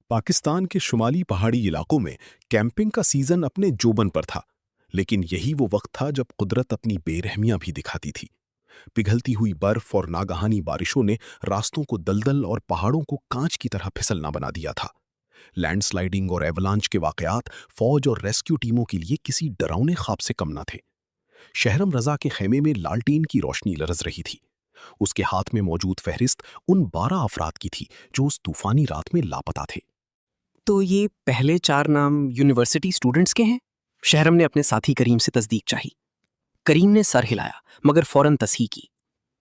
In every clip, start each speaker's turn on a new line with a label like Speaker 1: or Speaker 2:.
Speaker 1: पाकिस्तान के शुमाली पहाड़ी इलाकों में कैंपिंग का सीजन अपने जोबन पर था, लेकिन यही वो वक्त था जब कुदरत अपनी बेरहमियां भी दिखाती थी। पिघलती हुई बर्फ और नागहानी बारिशों ने रास्तों को दलदल और पहाड़ों को कांच की तरह फिसलना बना दिया था। लैंडस्लाइडिंग और एवलांच के वाकयात फौज और रेस्क्यू टीमों के लिए किसी डरावने ख्वाब से कम न थे। शहरम रजा के खेमे में लालटीन की रोशनी लरज रही थी। उसके हाथ में मौजूद फहरिस्त उन 12 अफराद की थी जो उस तूफानी रात में लापता थे।
Speaker 2: तो ये पहले 4 नाम यूनिवर्सिटी स्टूडेंट्स के हैं? शहरम ने अपने साथी करीम से तस्दीक चाही। करीम ने सर हिलाया मगर फौरन तस्हीह की।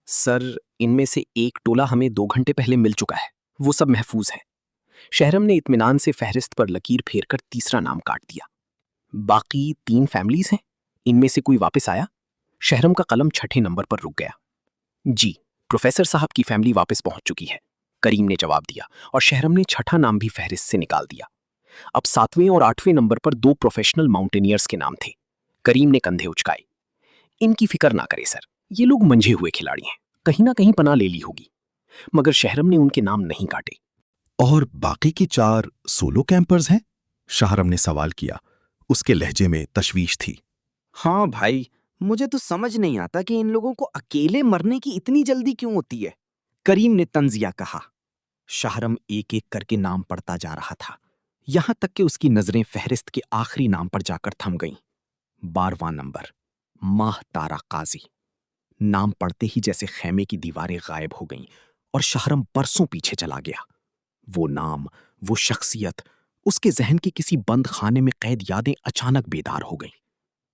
Speaker 2: सर, इनमें से एक टोला हमें 2 घंटे पहले मिल चुका है, वो सब महफूज है। शहरम ने इत्मीनान से फहरिस्त पर लकीर फेरकर तीसरा नाम काट दिया। बाकी 3 फैमिलीज हैं, इनमें से कोई वापस आया? शहरम का कलम छठे नंबर पर रुक गया। जी, प्रोफेसर साहब की फैमिली वापस पहुंच चुकी है, करीम ने जवाब दिया और शहरम ने छठा नाम भी फहरिस्त से निकाल दिया। अब 7वें और 8वें नंबर पर 2 प्रोफेशनल माउंटेनियर्स के नाम थे। करीम ने कंधे उचकाए। इनकी फिक्र ना करे सर, ये लोग मंझे हुए खिलाड़ी हैं, कहीं ना कहीं पनाह ले ली होगी। मगर शहरम ने उनके नाम नहीं काटे।
Speaker 1: और बाकी की 4 सोलो कैंपर्स हैं? शाहरम ने सवाल किया। उसके लहजे में तशवीश थी।
Speaker 3: हाँ भाई, मुझे तो समझ नहीं आता कि इन लोगों को अकेले मरने की इतनी जल्दी क्यों होती है। करीम ने तंजिया कहा। शाहरम एक एक करके नाम पढ़ता जा रहा था, यहां तक कि उसकी नजरें फहरिस्त के आखिरी नाम पर जाकर थम गईं। 12वां नंबर, माह तारा काजी। नाम पढ़ते ही जैसे खेमे की दीवारें गायब हो गईं और शाहरम बरसों पीछे चला गया। वो नाम, वो शख्सियत, उसके जहन के किसी बंद खाने में कैद यादें अचानक बेदार हो गईं।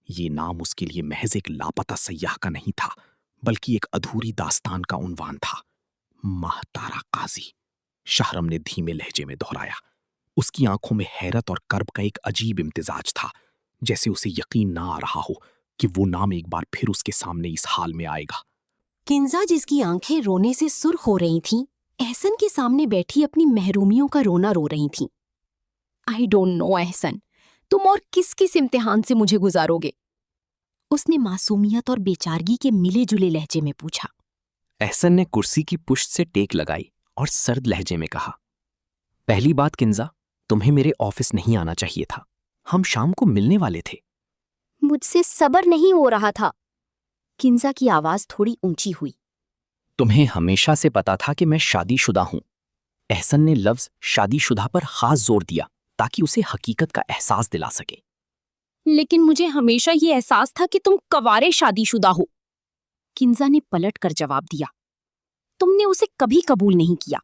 Speaker 3: ये नाम उसके लिए महज एक लापता सयाह का नहीं था, बल्कि एक अधूरी दास्तान का उन्वान था। माह तारा काजी, शाहरम ने धीमे लहजे में दोहराया। उसकी आंखों में हैरत और कर्ब का एक अजीब इम्तिजाज था, जैसे उसे यकीन ना आ रहा हो कि वो नाम एक बार फिर उसके सामने इस हाल में आएगा।
Speaker 4: किंजा, जिसकी आंखें रोने से सुर्ख हो रही थीं, एहसन के सामने बैठी अपनी महरूमियों का रोना रो रही थीं। आई डोंट नो एहसन, तुम और किस किस इम्तिहान से मुझे गुजारोगे? उसने मासूमियत और बेचारगी के मिले जुले लहजे में पूछा।
Speaker 2: एहसन ने कुर्सी की पुश्त से टेक लगाई और सर्द लहजे में कहा, पहली बात किंजा, तुम्हें मेरे ऑफिस नहीं आना चाहिए था। हम शाम को मिलने वाले थे।
Speaker 4: मुझसे सब्र नहीं हो रहा था। किंजा की आवाज थोड़ी ऊंची हुई।
Speaker 2: तुम्हें हमेशा से पता था कि मैं शादीशुदा हूं। एहसन ने लफ्ज शादीशुदा पर खास जोर दिया ताकि उसे हकीकत का एहसास दिला सके।
Speaker 4: लेकिन मुझे हमेशा ये एहसास था कि तुम कवारे शादीशुदा हो। किंजा ने पलट कर जवाब दिया। तुमने उसे कभी कबूल नहीं किया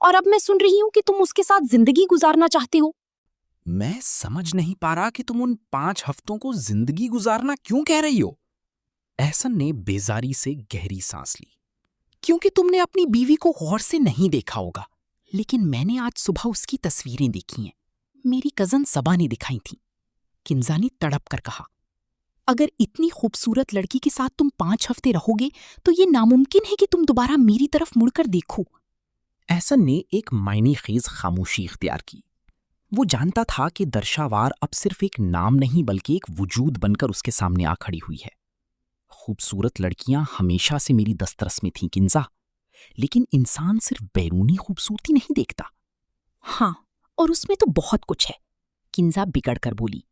Speaker 4: और अब मैं सुन रही हूं कि तुम उसके साथ जिंदगी गुजारना चाहते हो।
Speaker 3: मैं समझ नहीं पा रहा कि तुम उन 5 हफ्तों को जिंदगी गुजारना क्यों कह रही हो। एहसन ने बेजारी से गहरी सांस ली। क्योंकि तुमने अपनी बीवी को गौर से नहीं देखा होगा, लेकिन मैंने आज सुबह उसकी तस्वीरें देखी हैं। मेरी कजन सबा ने दिखाई थी। किंजा ने तड़प कर कहा, अगर इतनी खूबसूरत लड़की के साथ तुम 5 हफ्ते रहोगे तो ये नामुमकिन है कि तुम दोबारा मेरी तरफ मुड़कर देखो। एहसन ने एक मायने खेज खामोशी इख्तियार की। वो जानता था कि दर्शावार अब सिर्फ एक नाम नहीं बल्कि एक वजूद बनकर उसके सामने आ खड़ी हुई है। खूबसूरत लड़कियां हमेशा से मेरी दस्तरस में थीं किंजा, लेकिन इंसान सिर्फ बैरूनी खूबसूरती नहीं देखता।
Speaker 4: हाँ, और उसमें तो बहुत कुछ है। किंजा बिगड़ कर बोली।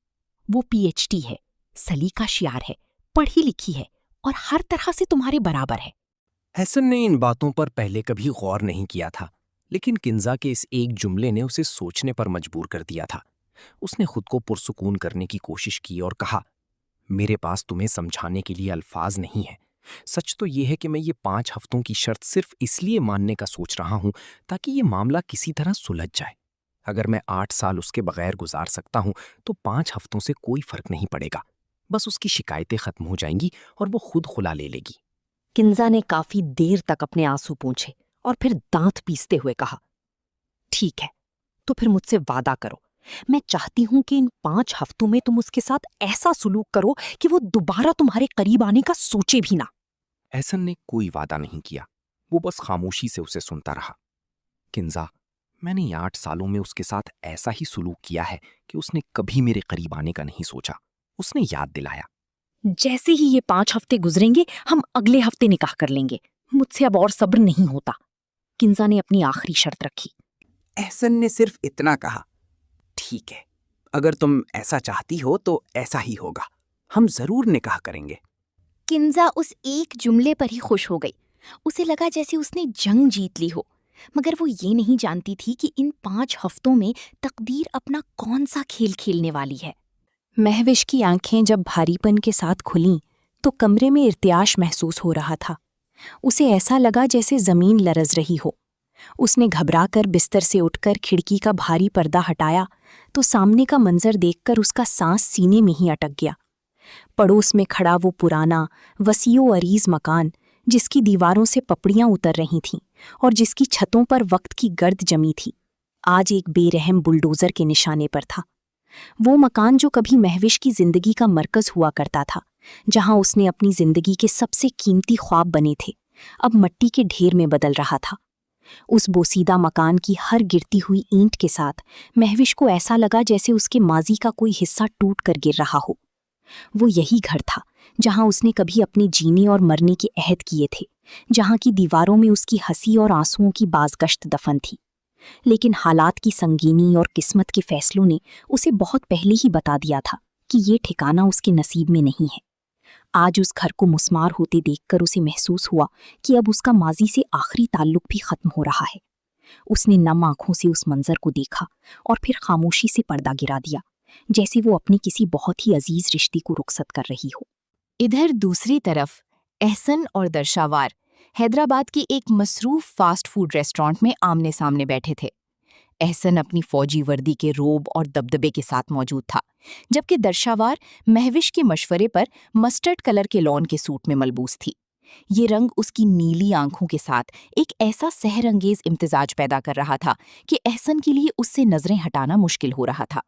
Speaker 4: वो पीएचडी है, सलीका शियार है, पढ़ी लिखी है और हर तरह से तुम्हारे बराबर है।
Speaker 2: एहसन ने इन बातों पर पहले कभी गौर नहीं किया था, लेकिन किंजा के इस एक जुमले ने उसे सोचने पर मजबूर कर दिया था। उसने खुद को पुरसुकून करने की कोशिश की और कहा, मेरे पास तुम्हें समझाने के लिए अल्फाज नहीं है। सच तो यह है कि मैं ये 5 हफ्तों की शर्त सिर्फ इसलिए मानने का सोच रहा हूं ताकि ये मामला किसी तरह सुलझ जाए। अगर मैं 8 साल उसके बगैर गुजार सकता हूं तो 5 हफ्तों से कोई फर्क नहीं पड़ेगा। बस उसकी शिकायतें खत्म हो जाएंगी और वो खुद खुला ले लेगी।
Speaker 4: किंजा ने काफी देर तक अपने आंसू पोंछे और फिर दांत पीसते हुए कहा, ठीक है, तो फिर मुझसे वादा करो। मैं चाहती हूं कि इन 5 हफ्तों में तुम उसके साथ ऐसा सुलूक करो कि वो दोबारा तुम्हारे करीब आने का सोचे भी ना।
Speaker 3: एहसन ने कोई वादा नहीं किया, वो बस खामोशी से उसे सुनता रहा। किंजा, मैंने 8 सालों में उसके साथ ऐसा ही सुलूक किया है कि उसने कभी मेरे करीब आने का नहीं सोचा। उसने याद दिलाया,
Speaker 4: जैसे ही ये 5 हफ्ते गुजरेंगे हम अगले हफ्ते निकाह कर लेंगे। मुझसे अब और सब्र नहीं होता। किंजा ने अपनी आखिरी शर्त रखी।
Speaker 3: एहसन ने सिर्फ इतना कहा, ठीक है, अगर तुम ऐसा चाहती हो तो ऐसा ही होगा, हम जरूर निकाह करेंगे।
Speaker 4: किंजा उस एक जुमले पर ही खुश हो गई। उसे लगा जैसे उसने जंग जीत ली हो, मगर वो ये नहीं जानती थी कि इन 5 हफ्तों में तकदीर अपना कौन सा खेल खेलने वाली है। महविश की आंखें जब भारीपन के साथ खुलीं तो कमरे में इर्तियाश महसूस हो रहा था। उसे ऐसा लगा जैसे जमीन लरज रही हो। उसने घबराकर बिस्तर से उठकर खिड़की का भारी पर्दा हटाया तो सामने का मंजर देखकर उसका सांस सीने में ही अटक गया। पड़ोस में खड़ा वो पुराना वसीओ अरीज मकान, जिसकी दीवारों से पपड़ियां उतर रही थीं और जिसकी छतों पर वक्त की गर्द जमी थी, आज एक बेरहम बुलडोजर के निशाने पर था। वो मकान जो कभी महविश की जिंदगी का मरकज हुआ करता था, जहां उसने अपनी जिंदगी के सबसे कीमती ख्वाब बने थे, अब मिट्टी के ढेर में बदल रहा था। उस बोसीदा मकान की हर गिरती हुई ईंट के साथ महविश को ऐसा लगा जैसे उसके माजी का कोई हिस्सा टूट कर गिर रहा हो। वो यही घर था जहां उसने कभी अपने जीने और मरने के अहद किए थे, जहां की दीवारों में उसकी हंसी और आंसुओं की बाज़गश्त दफन थी। लेकिन हालात की संगीनी और किस्मत के फैसलों ने उसे बहुत पहले ही बता दिया था कि ये ठिकाना उसके नसीब में नहीं है। आज उस घर को मुस्मार होते देखकर उसे महसूस हुआ कि अब उसका माजी से आखिरी ताल्लुक भी खत्म हो रहा है। उसने नम आंखों से उस मंजर को देखा और फिर खामोशी से पर्दा गिरा दिया, जैसे वो अपने किसी बहुत ही अजीज रिश्ते को रुखसत कर रही हो। इधर दूसरी तरफ एहसन और दर्शावार हैदराबाद के एक मसरूफ फास्ट फूड रेस्टोरेंट में आमने सामने बैठे थे। एहसन अपनी फौजी वर्दी के रोब और दबदबे के साथ मौजूद था, जबकि दर्शावार महविश के मशवरे पर मस्टर्ड कलर के लॉन के सूट में मलबूस थी। ये रंग उसकी नीली आंखों के साथ एक ऐसा सहरंगेज इम्तिजाज पैदा कर रहा था कि एहसन के लिए उससे नजरें हटाना मुश्किल हो रहा था।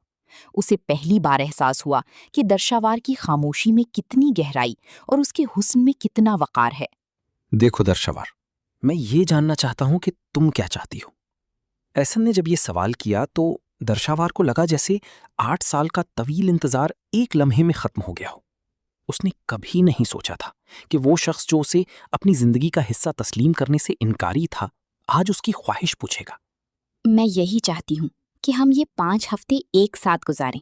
Speaker 4: उसे पहली बार एहसास हुआ कि दर्शावार की खामोशी में कितनी गहराई और उसके हुस्न में कितना वकार है।
Speaker 2: देखो दर्शावार, मैं ये जानना चाहता हूं कि तुम क्या चाहती हो। एहसन ने जब ये सवाल किया तो दर्शावार को लगा जैसे 8 साल का तवील इंतजार एक लम्हे में खत्म हो गया हो। उसने कभी नहीं सोचा था कि वो शख्स जो उसे अपनी जिंदगी का हिस्सा तस्लीम करने से इनकारी था, आज उसकी ख्वाहिश पूछेगा।
Speaker 4: मैं यही चाहती हूँ कि हम ये 5 हफ्ते एक साथ गुजारें,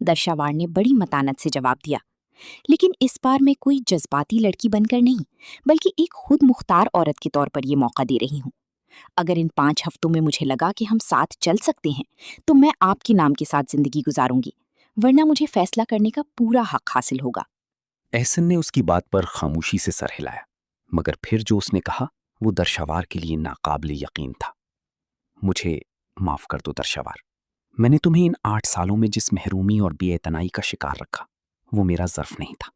Speaker 4: दर्शावार ने बड़ी मतानत से जवाब दिया। लेकिन इस बार मैं कोई जज्बाती लड़की बनकर नहीं, बल्कि एक खुद मुख्तार औरत के तौर पर यह मौका दे रही हूँ। अगर इन 5 हफ्तों में मुझे लगा कि हम साथ चल सकते हैं तो मैं आपके नाम के साथ जिंदगी गुजारूंगी, वरना मुझे फैसला करने का पूरा हक हासिल होगा।
Speaker 2: एहसन ने उसकी बात पर खामोशी से सर हिलाया, मगर फिर जो उसने कहा वो दर्शावार के लिए नाकाबिले यकीन था। मुझे माफ कर दो दर्शावार, मैंने तुम्हें इन 8 सालों में जिस महरूमी और बेइतनाई का शिकार रखा वो मेरा ज़र्फ नहीं था।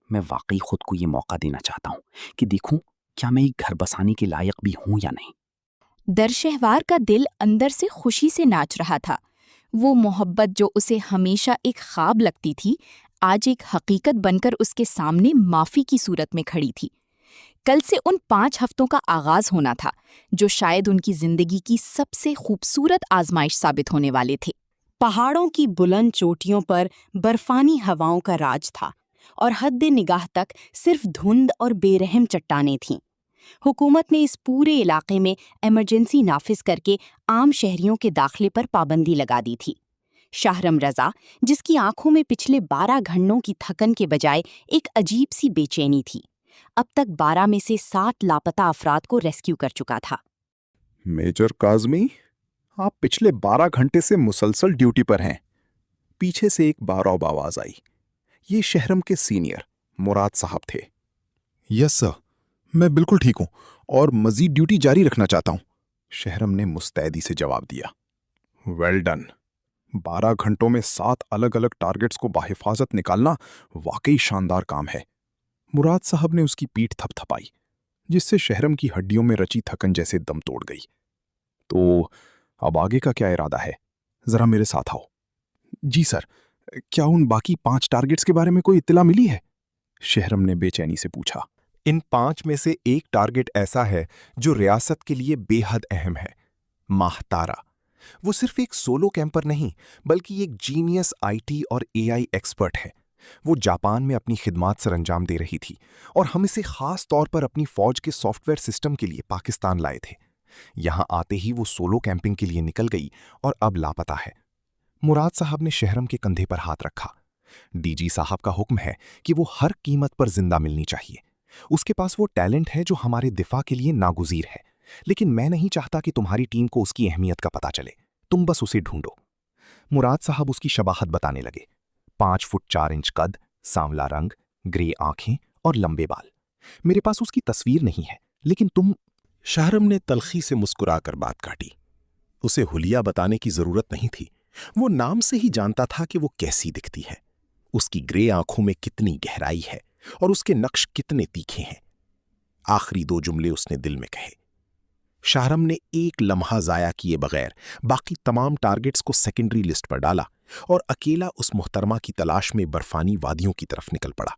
Speaker 2: मैं वाकई खुद को ये मौका देना चाहता हूँ कि देखूं क्या मैं एक घर बसाने के लायक भी हूं या नहीं।
Speaker 4: दरशहवार का दिल अंदर से खुशी से नाच रहा था। वो मोहब्बत जो उसे हमेशा एक ख्वाब लगती थी, आज एक हकीकत बनकर उसके सामने माफी की सूरत में खड़ी थी। कल से उन 5 हफ्तों का आगाज होना था, जो शायद उनकी जिंदगी की सबसे खूबसूरत आजमाइश साबित होने वाले थे। पहाड़ों की बुलंद चोटियों पर बर्फानी हवाओं का राज था और हद्दे निगाह तक सिर्फ धुंध और बेरहम चट्टानें थीं। हुकूमत ने इस पूरे इलाके में इमरजेंसी नाफिज करके आम शहरियों के दाखिले पर पाबंदी लगा दी थी। शाहरम रजा, जिसकी आंखों में पिछले 12 घंटों की थकन के बजाय एक अजीब सी बेचैनी थी, अब तक 12 में से 7 लापता अफराद को रेस्क्यू कर चुका था।
Speaker 1: मेजर काज़मी, आप पिछले 12 घंटे से मुसलसल ड्यूटी पर हैं। पीछे से एक बारौब आवाज आई। ये शहरम के सीनियर मुराद साहब थे। यस सर, मैं बिल्कुल ठीक हूं और मजीद ड्यूटी जारी रखना चाहता हूं, शहरम ने मुस्तैदी से जवाब दिया। Well done. 12 घंटों में 7 अलग अलग टारगेट्स को बाहिफाजत निकालना वाकई शानदार काम है। मुराद साहब ने उसकी पीठ थपथपाई, जिससे शहरम की हड्डियों में रची थकन जैसे दम तोड़ गई। तो अब आगे का क्या इरादा है? जरा मेरे साथ आओ। जी सर, क्या उन बाकी 5 टारगेट्स के बारे में कोई इत्तला मिली है? शहरम ने बेचैनी से पूछा।
Speaker 5: इन 5 में से एक टारगेट ऐसा है जो रियासत के लिए बेहद अहम है, माहतारा। वो सिर्फ एक सोलो कैंपर नहीं, बल्कि एक जीनियस आईटी और एआई एक्सपर्ट है। वो जापान में अपनी खिदमात सरंजाम दे रही थी और हम इसे खास तौर पर अपनी फौज के सॉफ्टवेयर सिस्टम के लिए पाकिस्तान लाए थे। यहां आते ही वो सोलो कैंपिंग के लिए निकल गई और अब लापता है। मुराद साहब ने शहरम के कंधे पर हाथ रखा। डीजी साहब का हुक्म है कि वो हर कीमत पर जिंदा मिलनी चाहिए। उसके पास वो टैलेंट है जो हमारे दिफा के लिए नागुजीर है, लेकिन मैं नहीं चाहता कि तुम्हारी टीम को उसकी अहमियत का पता चले। तुम बस उसे ढूंढो। मुराद साहब उसकी शबाहत बताने लगे। 5 फुट 4 इंच कद, सांवला रंग, ग्रे आंखें और लंबे बाल। मेरे पास उसकी तस्वीर नहीं है, लेकिन तुम।
Speaker 1: शाहरम ने तलखी से मुस्कुराकर बात काटी। उसे हुलिया बताने की जरूरत नहीं थी। वो नाम से ही जानता था कि वो कैसी दिखती है, उसकी ग्रे आंखों में कितनी गहराई है और उसके नक्श कितने तीखे हैं। आखिरी 2 जुमले उसने दिल में कहे। शाहरम ने एक लम्हा जाया किए बगैर बाकी तमाम टारगेट्स को सेकेंडरी लिस्ट पर डाला और अकेला उस मुहतरमा की तलाश में बर्फानी वादियों की तरफ निकल पड़ा,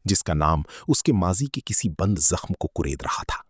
Speaker 1: जिसका नाम उसके माजी के किसी बंद जख्म को कुरेद रहा था।